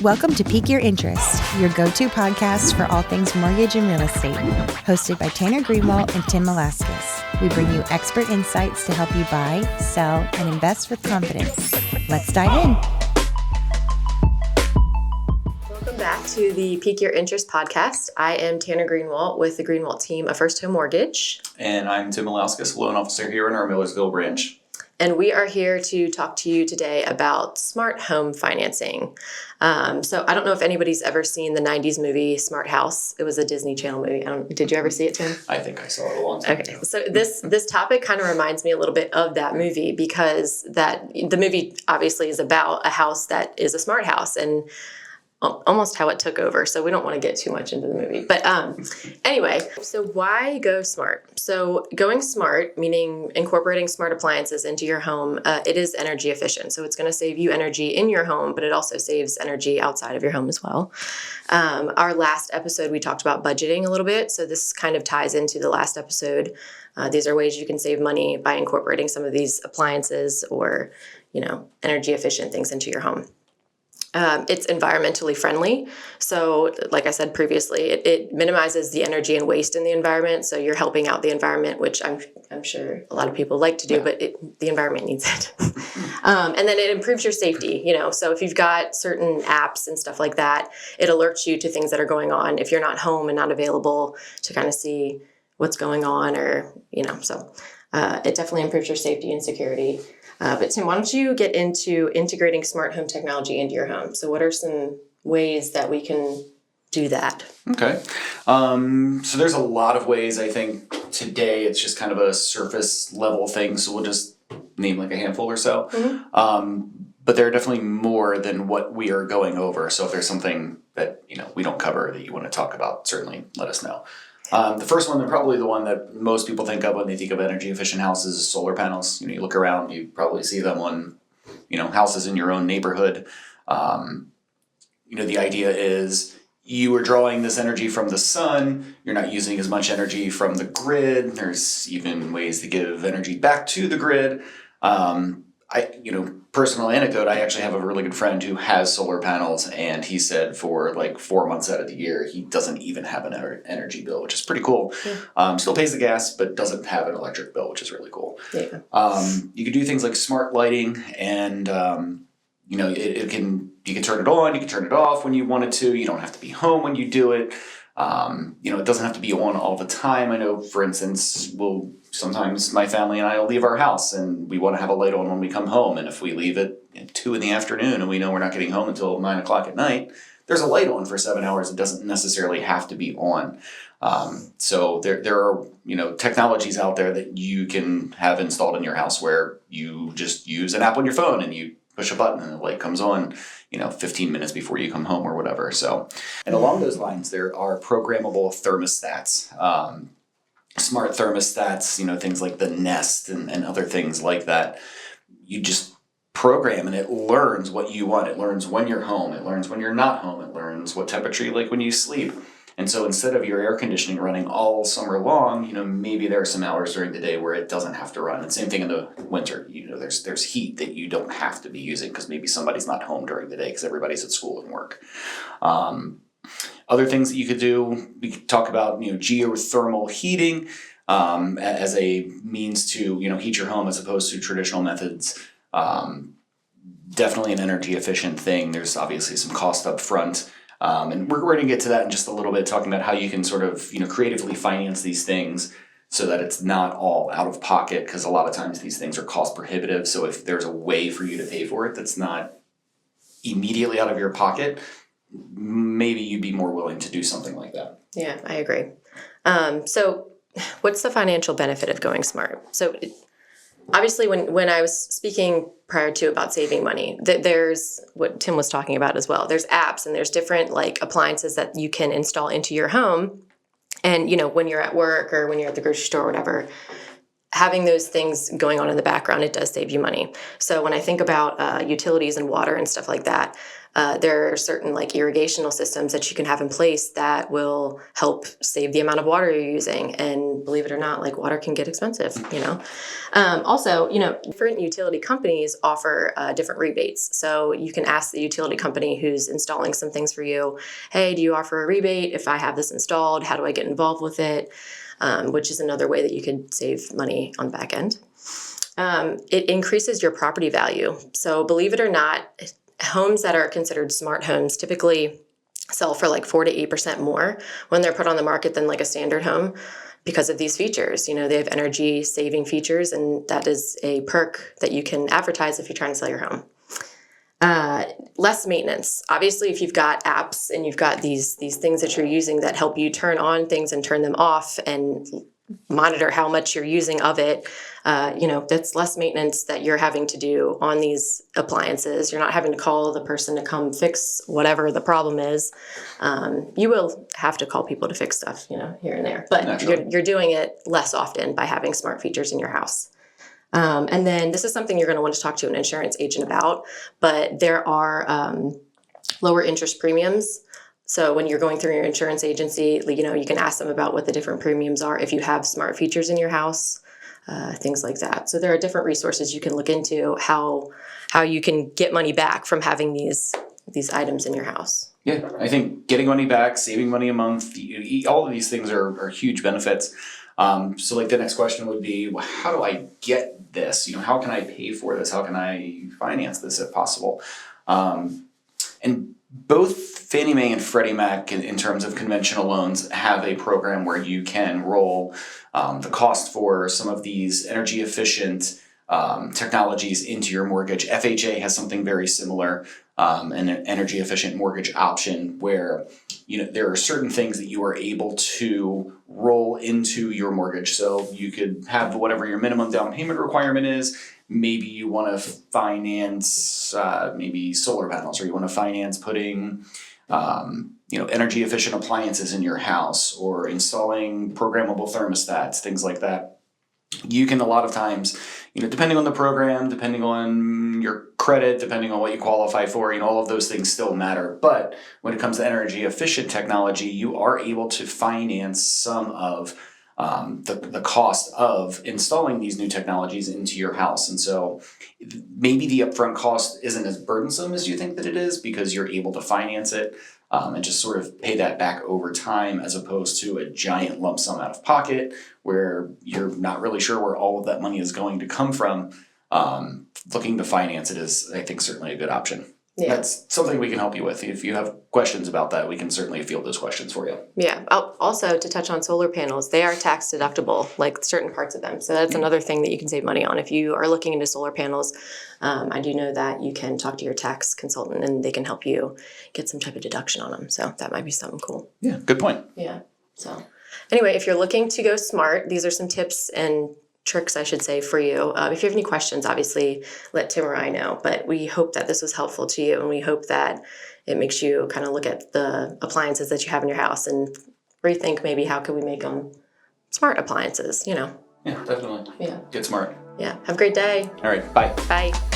Welcome to Pique Your Interest, your go-to podcast for all things mortgage and real estate. Hosted by Tanner Greenwald and Tim Velasquez. We bring you expert insights to help you buy, sell, and invest with confidence. Let's dive in. Welcome back to the Pique Your Interest podcast. I am Tanner Greenwald with the Greenwald team of First Home Mortgage. And I'm Tim Velasquez, loan officer here in our Millersville branch. And we are here to talk to you today about smart home financing. So I don't know if anybody's ever seen the 90s movie Smart House. It was a Disney Channel movie. Did you ever see it, Tim? I think I saw it a long time ago. So this topic kind of reminds me a little bit of that movie because the movie obviously is about a house that is a smart house and almost how it took over. So we don't want to get too much into the movie. But anyway, so why go smart? So going smart, meaning incorporating smart appliances into your home, it is energy efficient. So it's going to save you energy in your home, but it also saves energy outside of your home as well. Our last episode, we talked about budgeting a little bit. So this kind of ties into the last episode. These are ways you can save money by incorporating some of these appliances or, energy efficient things into your home. It's environmentally friendly. So like I said previously, it minimizes the energy and waste in the environment. So you're helping out the environment, which I'm sure a lot of people like to do, but the environment needs it. And then it improves your safety, So if you've got certain apps and stuff like that, it alerts you to things that are going on if you're not home and not available to kind of see what's going on or, so it definitely improves your safety and security. But Tim, why don't you get into integrating smart home technology into your home? So what are some ways that we can do that? Okay. So there's a lot of ways. I think today it's just kind of a surface level thing. So we'll just name like a handful or so. Mm-hmm. But there are definitely more than what we are going over. So if there's something that, we don't cover that you want to talk about, certainly let us know. The first one, and probably the one that most people think of when they think of energy efficient houses, is solar panels. You look around, you probably see them on, houses in your own neighborhood. The idea is you are drawing this energy from the sun. You're not using as much energy from the grid. There's even ways to give energy back to the grid. Personal anecdote, I actually have a really good friend who has solar panels, and he said for like 4 months out of the year, he doesn't even have an energy bill, which is pretty cool. Yeah. Still pays the gas, but doesn't have an electric bill, which is really cool. Yeah. You can do things like smart lighting, and you can turn it on, you can turn it off when you wanted to. You don't have to be home when you do it. It doesn't have to be on all the time. I know, for instance, sometimes my family and I will leave our house and we want to have a light on when we come home. And if we leave at 2 p.m. and we know we're not getting home until 9 o'clock at night, there's a light on for 7 hours. It doesn't necessarily have to be on. So there are, technologies out there that you can have installed in your house where you just use an app on your phone and you push a button and the light comes on, 15 minutes before you come home or whatever. So, and along those lines, there are programmable thermostats, smart thermostats, things like the Nest and other things like that. You just program and it learns what you want. It learns when you're home. It learns when you're not home. It learns what temperature you like when you sleep. And so instead of your air conditioning running all summer long, maybe there are some hours during the day where it doesn't have to run. And same thing in the winter. There's heat that you don't have to be using because maybe somebody's not home during the day because everybody's at school and work. Other things that you could do, we could talk about, geothermal heating as a means to, heat your home as opposed to traditional methods. Definitely an energy efficient thing. There's obviously some cost up front. And we're going to get to that in just a little bit, talking about how you can sort of, creatively finance these things so that it's not all out of pocket, because a lot of times these things are cost prohibitive. So if there's a way for you to pay for it that's not immediately out of your pocket, maybe you'd be more willing to do something like that. Yeah, I agree. So what's the financial benefit of going smart? So obviously, when I was speaking prior to about saving money, there's what Tim was talking about as well. There's apps and there's different appliances that you can install into your home. And, when you're at work or when you're at the grocery store or whatever, having those things going on in the background, it does save you money. So when I think about utilities and water and stuff like that, There are certain like irrigational systems that you can have in place that will help save the amount of water you're using. And believe it or not, like water can get expensive, Also, different utility companies offer different rebates. So you can ask the utility company who's installing some things for you, hey, do you offer a rebate if I have this installed? How do I get involved with it? Which is another way that you could save money on the back end. It increases your property value. So believe it or not, homes that are considered smart homes typically sell for like 4 to 8% more when they're put on the market than like a standard home because of these features. They have energy saving features, and that is a perk that you can advertise if you're trying to sell your home. Less maintenance. Obviously, if you've got apps and you've got these things that you're using that help you turn on things and turn them off and monitor how much you're using of it, that's less maintenance that you're having to do on these appliances. You're not having to call the person to come fix whatever the problem is. You will have to call people to fix stuff, here and there, but you're doing it less often by having smart features in your house. And then this is something you're going to want to talk to an insurance agent about, but there are lower interest premiums. So when you're going through your insurance agency, you can ask them about what the different premiums are if you have smart features in your house, things like that. So there are different resources you can look into how you can get money back from having these items in your house. Yeah, I think getting money back, saving money a month, all of these things are huge benefits. So like the next question would be, well, how do I get this? How can I pay for this? How can I finance this if possible? And both Fannie Mae and Freddie Mac, in terms of conventional loans, have a program where you can roll the cost for some of these energy efficient technologies into your mortgage. FHA has something very similar, an energy efficient mortgage option where there are certain things that you are able to roll into your mortgage. So you could have whatever your minimum down payment requirement is. Maybe you want to finance maybe solar panels, or you want to finance putting energy efficient appliances in your house, or installing programmable thermostats, things like that. You can, a lot of times, depending on the program, depending on your credit, depending on what you qualify for, all of those things still matter. But when it comes to energy efficient technology, you are able to finance some of the cost of installing these new technologies into your house. And so maybe the upfront cost isn't as burdensome as you think that it is, because you're able to finance it and just sort of pay that back over time, as opposed to a giant lump sum out of pocket where you're not really sure where all of that money is going to come from. Looking to finance it is, I think, certainly a good option. Yeah. That's something we can help you with. If you have questions about that, we can certainly field those questions for you. Yeah. Also, to touch on solar panels, they are tax deductible, like certain parts of them. So that's another thing that you can save money on. If you are looking into solar panels, I do know that you can talk to your tax consultant and they can help you get some type of deduction on them. So that might be something cool. Yeah, good point. Yeah. So anyway, if you're looking to go smart, these are some tips and tricks, I should say, for you. If you have any questions, obviously let Tim or I know, but we hope that this was helpful to you, and we hope that it makes you kind of look at the appliances that you have in your house and rethink maybe how can we make them smart appliances, Yeah, definitely. Yeah. Get smart. Yeah. Have a great day. All right. Bye. Bye.